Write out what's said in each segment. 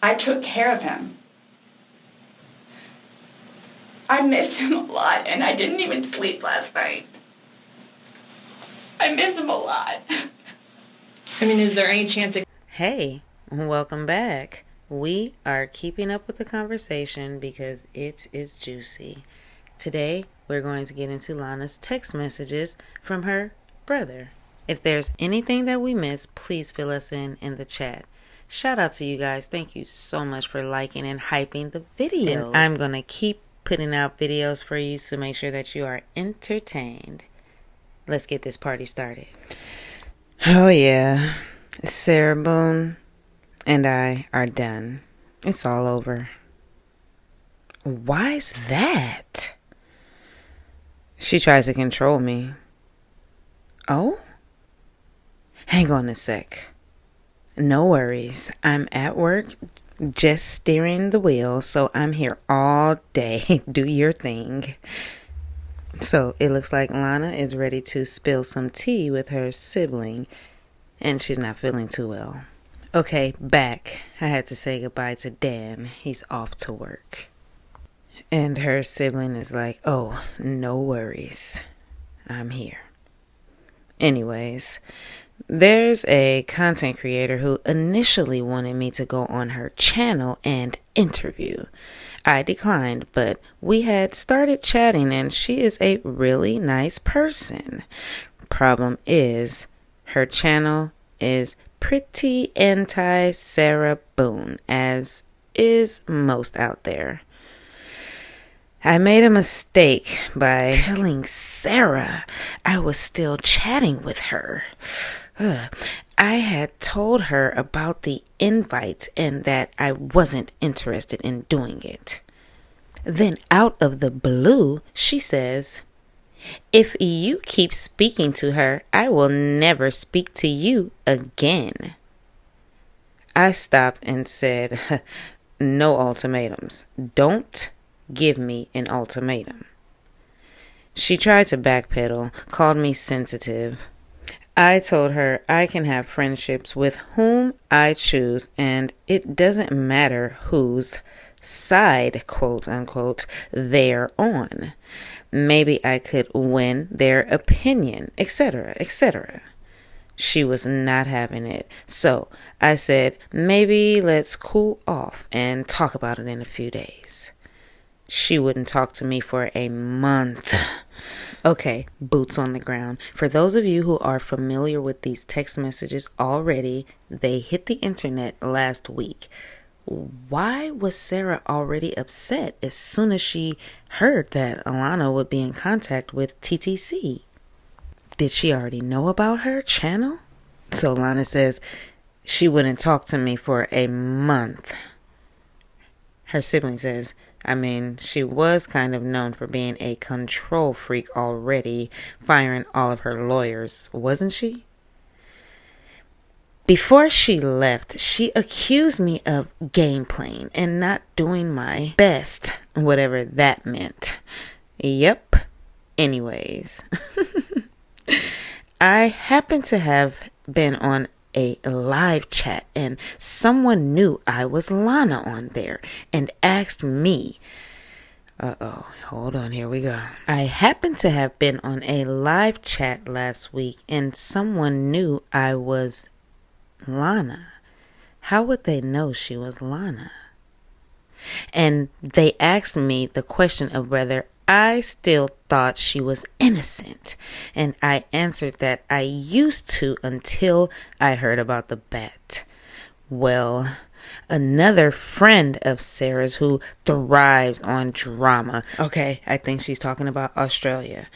I took care of him. I miss him a lot, and I didn't even sleep last night. I miss him a lot. I mean, is there any chance it... Hey, welcome back. We are keeping up with the conversation because it is juicy. Today, we're going to get into Lana'S text messages from her brother. If there's anything that we missed, please fill us in the chat. Shout out to you guys. Thank you so much for liking and hyping the videos. And I'm going to keep putting out videos for you to make sure that you are entertained. Let's get this party started. Oh yeah, Sarah Boone and I are done. It's all over. Why's that? She tries to control me. Oh? Hang on a sec. No worries. I'm at work just steering the wheel, so I'm here all day. Do your thing. So it looks like Lana is ready to spill some tea with her sibling, and she's not feeling too well. Okay, back. I had to say goodbye to Dan. He's off to work. And her sibling is like, oh, no worries. I'm here. Anyways, there's a content creator who initially wanted me to go on her channel and interview. I declined, but we had started chatting and she is a really nice person. Problem is, her channel is pretty anti-Sarah Boone, as is most out there. I made a mistake by telling Sarah I was still chatting with her. I had told her about the invite and that I wasn't interested in doing it. Then out of the blue, she says, if you keep speaking to her, I will never speak to you again. I stopped and said, no ultimatums. Don't give me an ultimatum. She tried to backpedal, called me sensitive. I told her I can have friendships with whom I choose, and it doesn't matter whose side, quote unquote, they're on. Maybe I could win their opinion, etc., etc. She was not having it, so I said, maybe let's cool off and talk about it in a few days. She wouldn't talk to me for a month. Okay, boots on the ground. For those of you who are familiar with these text messages already, they hit the internet last week. Why was Sarah already upset as soon as she heard that Alana would be in contact with TTC? Did she already know about her channel? So Lana says she wouldn't talk to me for a month. Her sibling says, I mean, she was kind of known for being a control freak already, firing all of her lawyers, wasn't she? Before she left, she accused me of game playing and not doing my best, whatever that meant. Yep. Anyways, I happen to have been on a live chat and someone knew I was Lana on there and asked me, hold on, here we go. I happened to have been on a live chat last week and someone knew I was Lana. How would they know she was Lana? And they asked me the question of whether I still thought she was innocent. And I answered that I used to until I heard about the bet. Well, another friend of Sarah's who thrives on drama, okay, I think she's talking about Australia,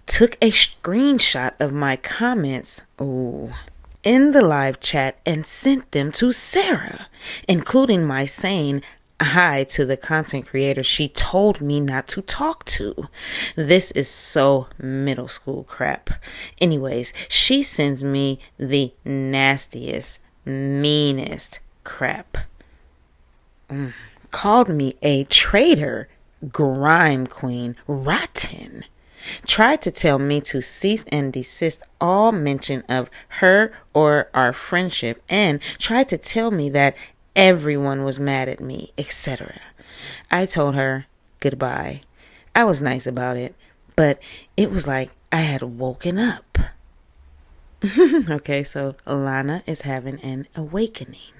took a screenshot of my comments in the live chat and sent them to Sarah, including my saying hi to the content creator she told me not to talk to. This is so middle school crap. Anyways, she sends me the nastiest, meanest crap. Called me a traitor, grime queen, rotten. Tried to tell me to cease and desist all mention of her or our friendship, and tried to tell me that Everyone was mad at me, etc. I told her goodbye. I was nice about it, but it was like I had woken up. Okay, so Lana is having an awakening.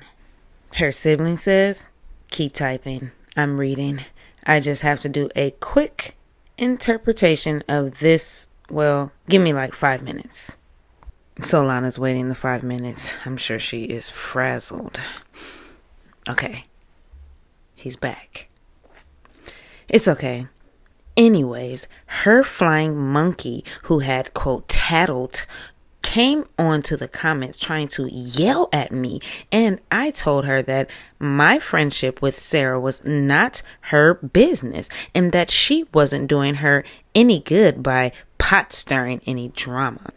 Her sibling says, keep typing. I'm reading. I just have to do a quick interpretation of this. Well, give me like 5 minutes. So Lana's waiting the 5 minutes. I'm sure she is frazzled. Okay. He's back. It's okay. Anyways, her flying monkey who had, quote, tattled, came onto the comments trying to yell at me, and I told her that my friendship with Sarah was not her business and that she wasn't doing her any good by pot stirring any drama.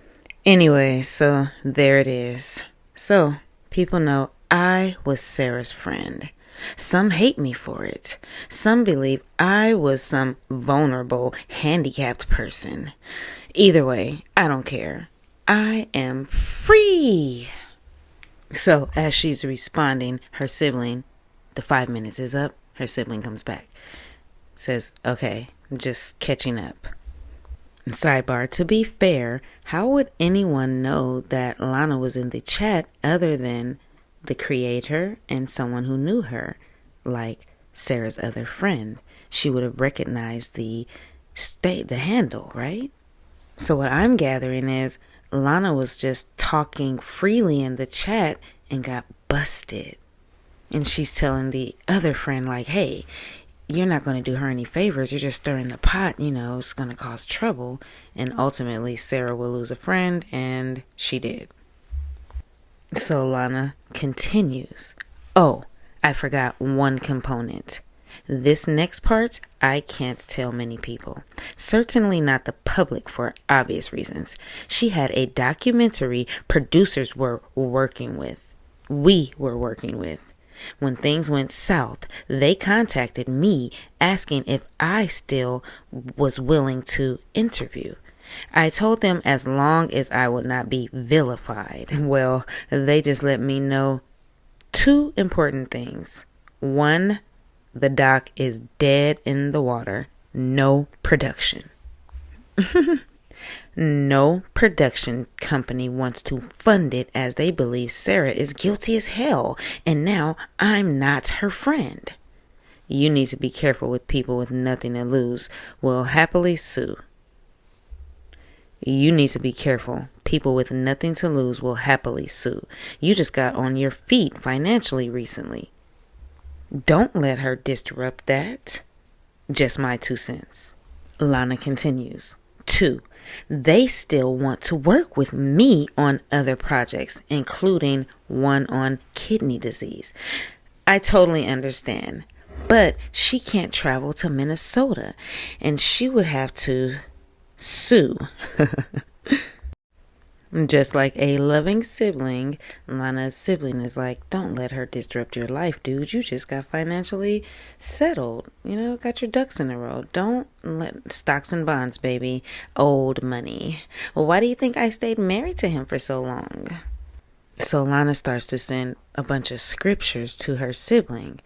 Anyway, so there it is. So people know I was Sarah's friend. Some hate me for it. Some believe I was some vulnerable, handicapped person. Either way, I don't care. I am free. So as she's responding, her sibling, the 5 minutes is up, her sibling comes back. Says, okay, I'm just catching up. Sidebar, to be fair, how would anyone know that Lana was in the chat other than the creator and someone who knew her, like Sarah's other friend? She would have recognized the handle, right? So what I'm gathering is Lana was just talking freely in the chat and got busted. And she's telling the other friend, like, hey, you're not going to do her any favors. You're just stirring the pot. It's going to cause trouble. And ultimately, Sarah will lose a friend, and she did. So Lana continues. Oh, I forgot one component. This next part, I can't tell many people. Certainly not the public for obvious reasons. She had a documentary producers were working with. We were working with. When things went south, they contacted me asking if I still was willing to interview. I told them as long as I would not be vilified. Well, they just let me know 2 important things. 1, the doc is dead in the water. No production. No production company wants to fund it as they believe Sarah is guilty as hell, and now I'm not her friend. You need to be careful with people with nothing to lose. Will happily sue. You need to be careful. People with nothing to lose will happily sue. You just got on your feet financially recently. Don't let her disrupt that. Just my 2 cents. Lana continues. 2, they still want to work with me on other projects, including one on kidney disease. I totally understand, but she can't travel to Minnesota, and she would have to sue. Just like a loving sibling, Lana'S sibling is like, don't let her disrupt your life, dude. You just got financially settled. Got your ducks in a row. Don't let stocks and bonds, baby. Old money. Well, why do you think I stayed married to him for so long? So Lana starts to send a bunch of scriptures to her sibling.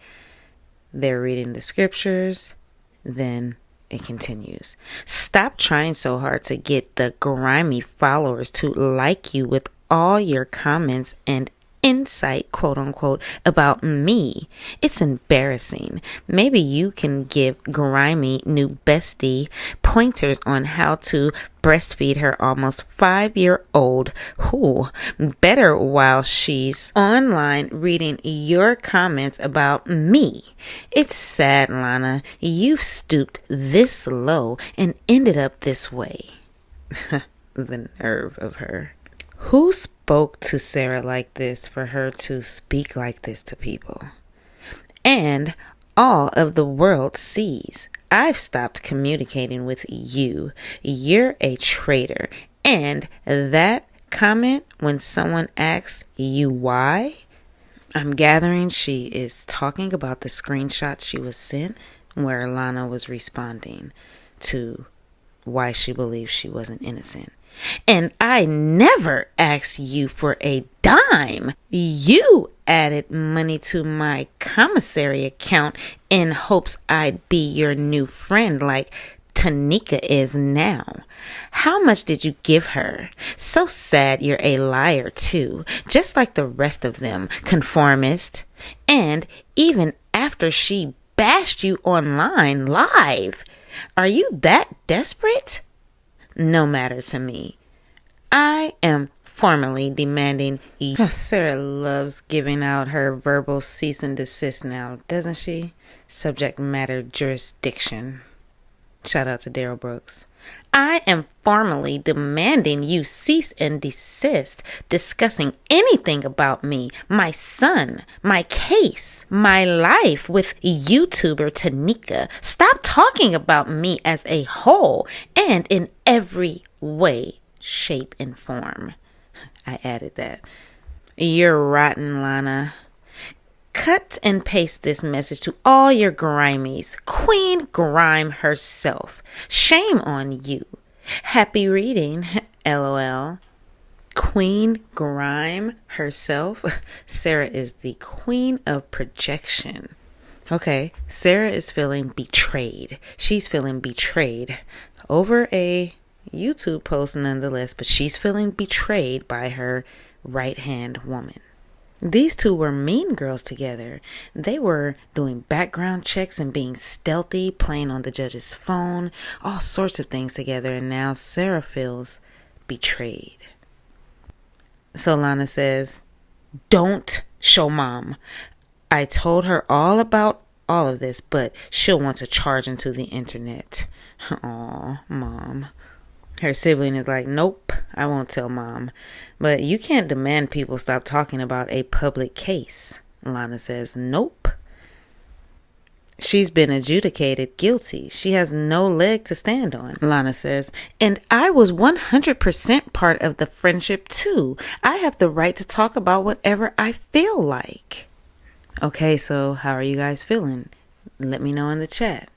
They're reading the scriptures, then it continues. Stop trying so hard to get the grimy followers to like you with all your comments and insight, quote unquote, about me. It's embarrassing. Maybe you can give grimy new bestie pointers on how to breastfeed her almost 5-year-old who better while she's online reading your comments about me. It's sad, Lana. You've stooped this low and ended up this way. The nerve of her. Who spoke to Sarah like this for her to speak like this to people? And all of the world sees. I've stopped communicating with you. You're a traitor. And that comment when someone asks you why, I'm gathering she is talking about the screenshot she was sent where Lana was responding to why she believes she wasn't innocent. And I never asked you for a dime. You added money to my commissary account in hopes I'd be your new friend like Tanika is now. How much did you give her? So sad you're a liar too, just like the rest of them, conformist. And even after she bashed you online live, are you that desperate? No matter to me. I am formally demanding Sarah loves giving out her verbal cease and desist now, doesn't she? Subject matter jurisdiction. Shout out to Daryl Brooks. I am formally demanding you cease and desist discussing anything about me, my son, my case, my life with YouTuber Tanika. Stop talking about me as a whole and in every way, shape, and form. I added that. You're rotten, Lana. Cut and paste this message to all your grimies. Queen Grime herself. Shame on you. Happy reading, LOL. Queen Grime herself. Sarah is the queen of projection. Okay, Sarah is feeling betrayed. She's feeling betrayed over a YouTube post nonetheless, but she's feeling betrayed by her right-hand woman. These two were mean girls together. They were doing background checks and being stealthy, playing on the judge's phone, all sorts of things together, and now Sarah feels betrayed. So Lana says, don't show mom. I told her all about all of this, but she'll want to charge into the internet. Aw, mom. Her sibling is like, nope, I won't tell mom. But you can't demand people stop talking about a public case. Lana says, nope. She's been adjudicated guilty. She has no leg to stand on. Lana says, and I was 100% part of the friendship too. I have the right to talk about whatever I feel like. Okay, so how are you guys feeling? Let me know in the chat.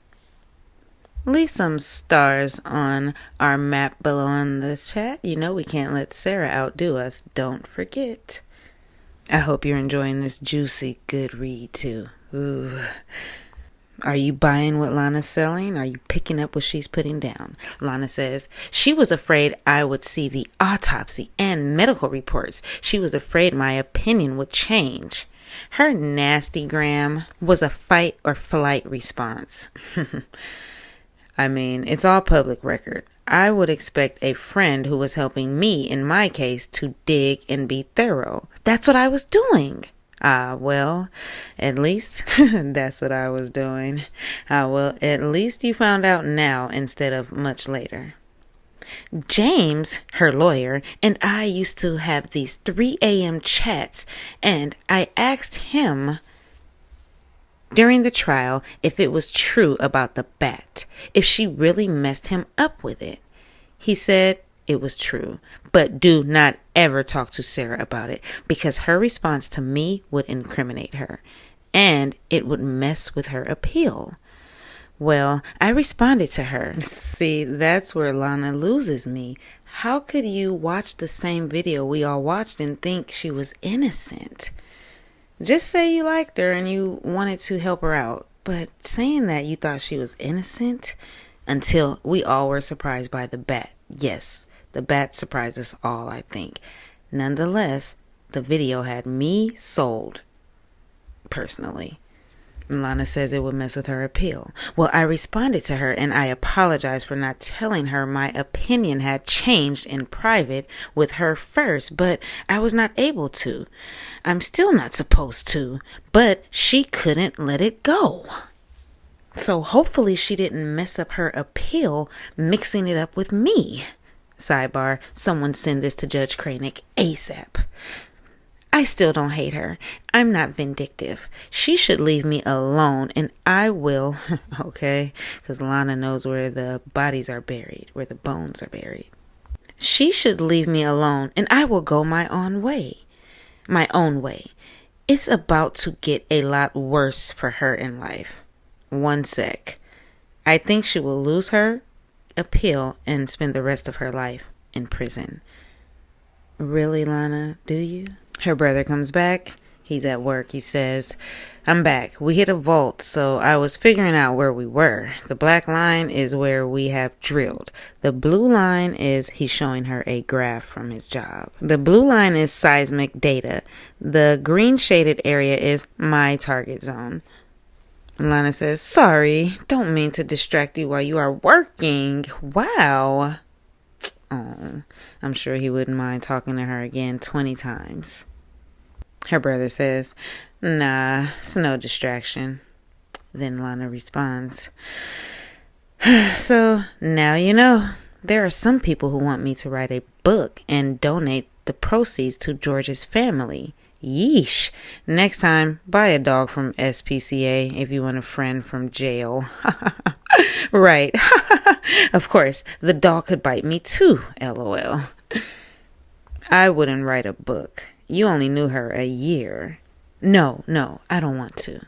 Leave some stars on our map below in the chat. You know we can't let Sarah outdo us. Don't forget. I hope you're enjoying this juicy, good read too. Ooh. Are you buying what Lana's selling? Are you picking up what she's putting down? Lana says, she was afraid I would see the autopsy and medical reports. She was afraid my opinion would change. Her nasty gram was a fight or flight response. I mean, it's all public record. I would expect a friend who was helping me in my case to dig and be thorough. That's what I was doing. Well, at least that's what I was doing. Well, at least you found out now instead of much later. James, her lawyer, and I used to have these 3 a.m. chats, and I asked him during the trial if it was true about the bat, if she really messed him up with it. He said it was true, but do not ever talk to Sarah about it because her response to me would incriminate her and it would mess with her appeal. Well, I responded to her. See, that's where Lana loses me. How could you watch the same video we all watched and think she was innocent? Just say you liked her and you wanted to help her out. But saying that you thought she was innocent until we all were surprised by the bat. Yes, the bat surprised us all, I think. Nonetheless, the video had me sold, personally. Lana says it would mess with her appeal. Well, I responded to her and I apologized for not telling her my opinion had changed in private with her first, but I was not able to. I'm still not supposed to, but she couldn't let it go. So hopefully she didn't mess up her appeal mixing it up with me. Sidebar, someone send this to Judge Cranick ASAP. I still don't hate her. I'm not vindictive. She should leave me alone and I will, okay? Because Lana knows where the bodies are buried, where the bones are buried. She should leave me alone and I will go my own way. My own way. It's about to get a lot worse for her in life. One sec. I think she will lose her appeal and spend the rest of her life in prison. Really, Lana? Do you? Her brother comes back. He's at work. He says, I'm back. We hit a vault, so I was figuring out where we were. The black line is where we have drilled. The blue line is he's showing her a graph from his job. The blue line is seismic data. The green shaded area is my target zone. Lana says, sorry, don't mean to distract you while you are working. Wow. Oh, I'm sure he wouldn't mind talking to her again 20 times. Her brother says, nah, it's no distraction. Then Lana responds, so now you know. There are some people who want me to write a book and donate the proceeds to George's family. Yeesh. Next time, buy a dog from SPCA if you want a friend from jail. Right. Of course, the dog could bite me too, LOL. I wouldn't write a book. You only knew her a year. No, I don't want to.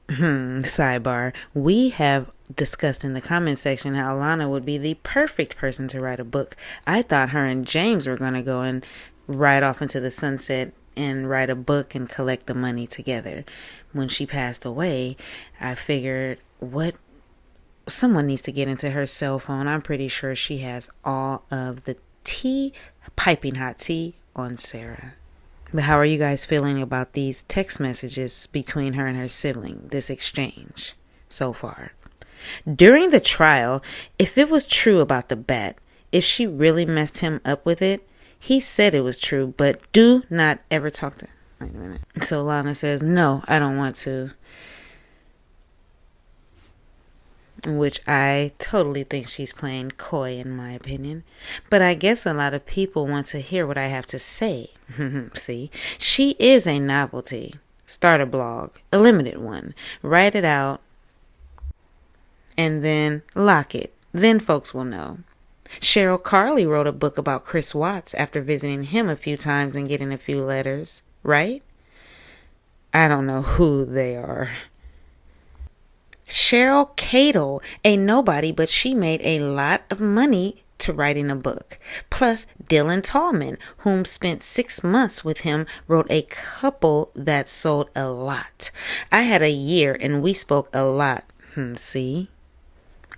Sidebar. We have discussed in the comment section how Lana would be the perfect person to write a book. I thought her and James were going to go and ride off into the sunset and write a book and collect the money together. When she passed away, I figured, someone needs to get into her cell phone. I'm pretty sure she has all of the tea, piping hot tea on Sarah. But how are you guys feeling about these text messages between her and her sibling, this exchange so far? During the trial, if it was true about the bat, if she really messed him up with it, he said it was true, but do not ever talk to... Wait a minute. So Lana says, no, I don't want to. Which I totally think she's playing coy in my opinion. But I guess a lot of people want to hear what I have to say. See, she is a novelty. Start a blog, a limited one. Write it out and then lock it. Then folks will know. Cheryl Carley wrote a book about Chris Watts after visiting him a few times and getting a few letters, right? I don't know who they are. Cheryl Cato, a nobody, but she made a lot of money to writing a book. Plus, Dylan Tallman, whom spent 6 months with him, wrote a couple that sold a lot. I had a year and we spoke a lot. See?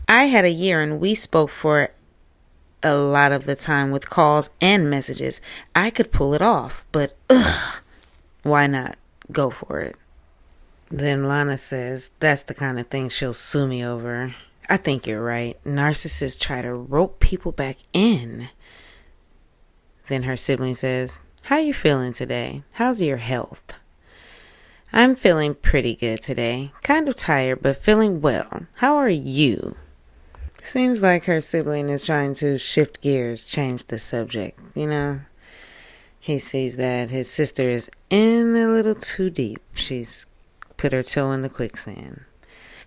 I had a year and we spoke for a lot of the time with calls and messages. I could pull it off, but why not? Go for it. Then Lana says, that's the kind of thing she'll sue me over. I think you're right. Narcissists try to rope people back in. Then her sibling says, how you feeling today? How's your health? I'm feeling pretty good today. Kind of tired, but feeling well. How are you? Seems like her sibling is trying to shift gears, change the subject, you know. He sees that his sister is in a little too deep. She's put her toe in the quicksand.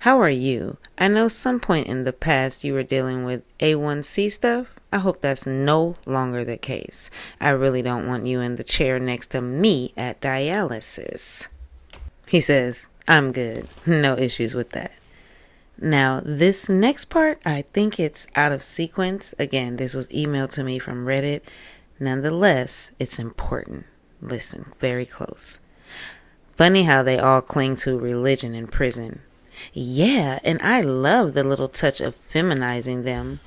How are you? I know some point in the past you were dealing with A1C stuff. I hope that's no longer the case. I really don't want you in the chair next to me at dialysis. He says, I'm good. No issues with that. Now, this next part, I think it's out of sequence. Again, this was emailed to me from Reddit. Nonetheless, it's important. Listen, very close. Funny how they all cling to religion in prison. Yeah, and I love the little touch of feminizing them.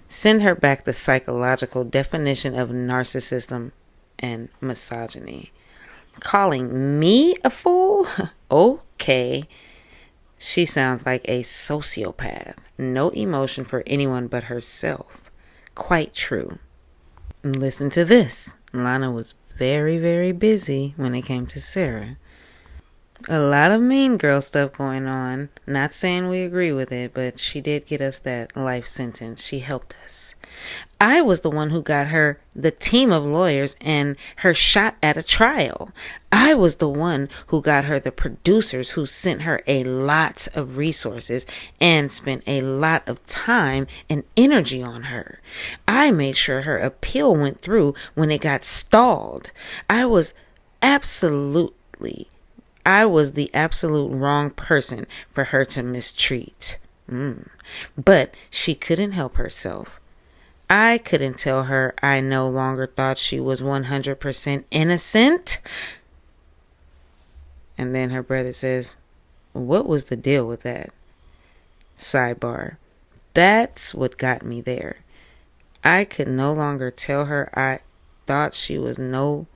Send her back the psychological definition of narcissism and misogyny. Calling me a fool? Okay. She sounds like a sociopath. No emotion for anyone but herself. Quite true. Listen to this. Lana was very, very busy when it came to Sarah. A lot of mean girl stuff going on. Not saying we agree with it, but she did get us that life sentence. She helped us. I was the one who got her the team of lawyers and her shot at a trial. I was the one who got her the producers who sent her a lot of resources and spent a lot of time and energy on her. I made sure her appeal went through when it got stalled. I was the absolute wrong person for her to mistreat. But she couldn't help herself. I couldn't tell her I no longer thought she was 100% innocent. And then her brother says, what was the deal with that? Sidebar. That's what got me there. I could no longer tell her I thought she was no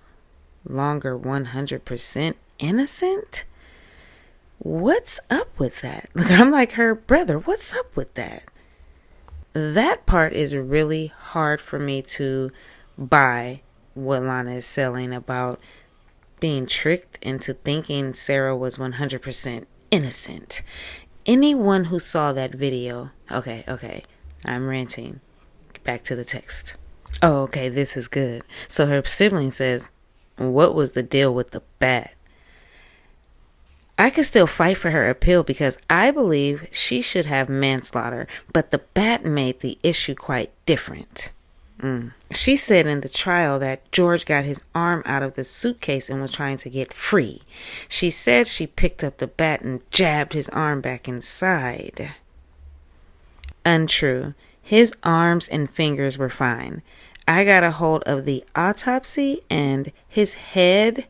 longer 100% innocent. What's up with that? I'm like her brother. What's up with that? That part is really hard for me to buy what Lana is selling about being tricked into thinking Sarah was 100% innocent. Anyone who saw that video, okay, I'm ranting. Back to the text. Oh, okay, this is good. So her sibling says, what was the deal with the bat? I could still fight for her appeal because I believe she should have manslaughter, but the bat made the issue quite different. She said in the trial that George got his arm out of the suitcase and was trying to get free. She said she picked up the bat and jabbed his arm back inside. Untrue. His arms and fingers were fine. I got a hold of the autopsy and his head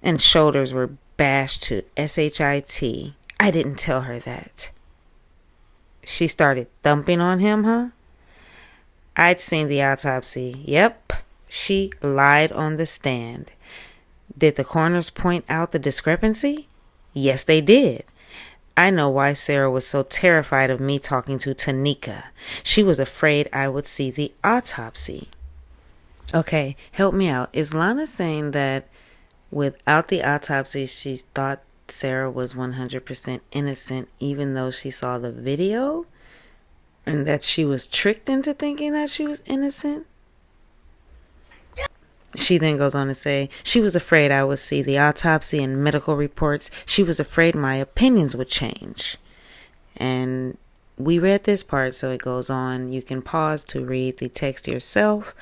and shoulders were bashed to SHIT. I didn't tell her that. She started thumping on him, huh? I'd seen the autopsy. Yep, she lied on the stand. Did the coroners point out the discrepancy? Yes, they did. I know why Sarah was so terrified of me talking to Tanika. She was afraid I would see the autopsy. Okay, help me out. Is Lana saying that without the autopsy, she thought Sarah was 100% innocent even though she saw the video? And that she was tricked into thinking that she was innocent? She then goes on to say, she was afraid I would see the autopsy and medical reports. She was afraid my opinions would change. And we read this part, so it goes on. You can pause to read the text yourself.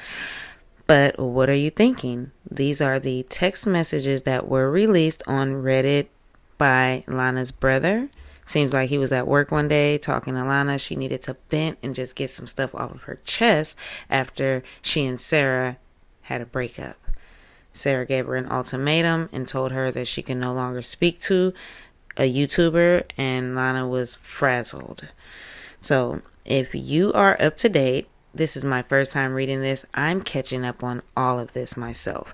But what are you thinking? These are the text messages that were released on Reddit by Lana's brother. Seems like he was at work one day talking to Lana. She needed to vent and just get some stuff off of her chest after she and Sarah had a breakup. Sarah gave her an ultimatum and told her that she can no longer speak to a YouTuber, and Lana was frazzled. So if you are up to date, this is my first time reading this. I'm catching up on all of this myself.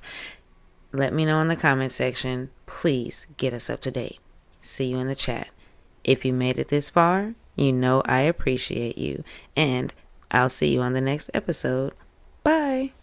Let me know in the comment section. Please get us up to date. See you in the chat. If you made it this far, you know I appreciate you. And I'll see you on the next episode. Bye.